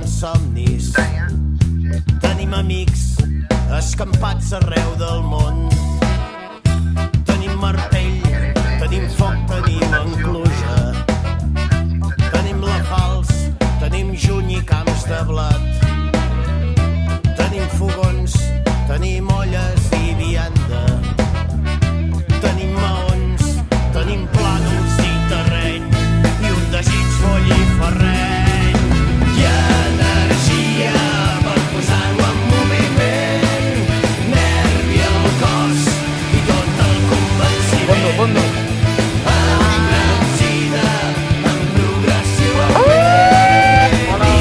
somnis. Tenim amics escampats arreu del món. Tenim martell, tenim foc, tenim enclusa. Tenim la falç, tenim juny i camps de blat. Tenim fogons, tenim olles i vianda. Tenim maons, tenim plànols i terreny i un desig folliferreny. Hi ha energia per posar-ho en moviment, nervi al cos i tot el convenciment. Fondo. Embranzida, en progressiu augment i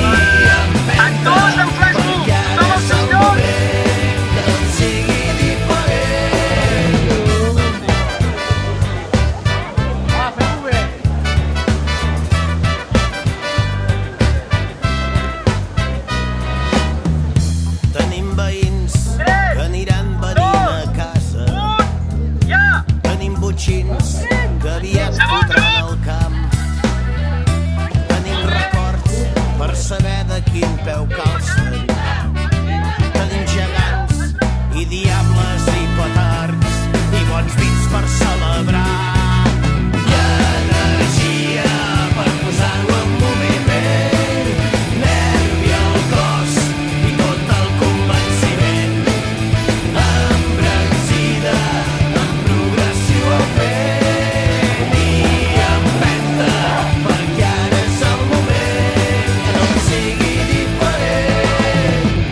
empenta perquè ara és el moment que tot sigui diferent. Tenim veïns que aniran venint a casa. Tenim botxins que aviat fotran al camp. Tenim records per saber de quin peu calcen. Tenim gegants i diables i petards i bons vins per celebrar. Hi ha energia per posar-ho en moviment, nervi al cos i tot el convenciment. Embranzida, en progressiu augment i empenta perquè ara és el moment que tot sigui diferent.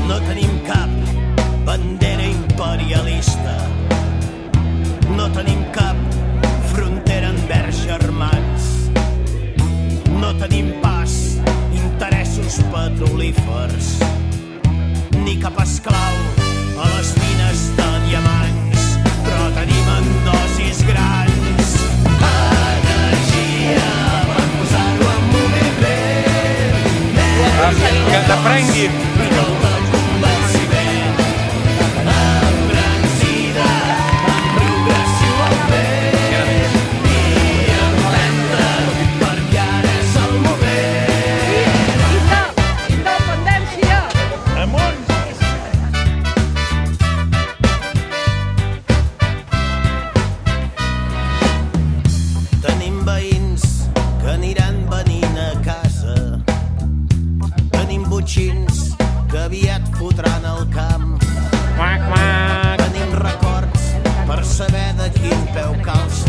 No tenim cap bandera imperialista. No tenim cap frontera envers germans. No tenim pas interessos petrolífers, ni cap esclau a les mines de diamants, però tenim en dosis grans energia per posar-ho en moviment, Que te prengui. i tot el convenciment. Embranzida, en progressiu augment i empenta perquè ara és el moment. Independència! Tenim veïns que aniran venint a casa. Tenim botxins que aviat fotran al camp. Tenim records per saber de quin peu calça.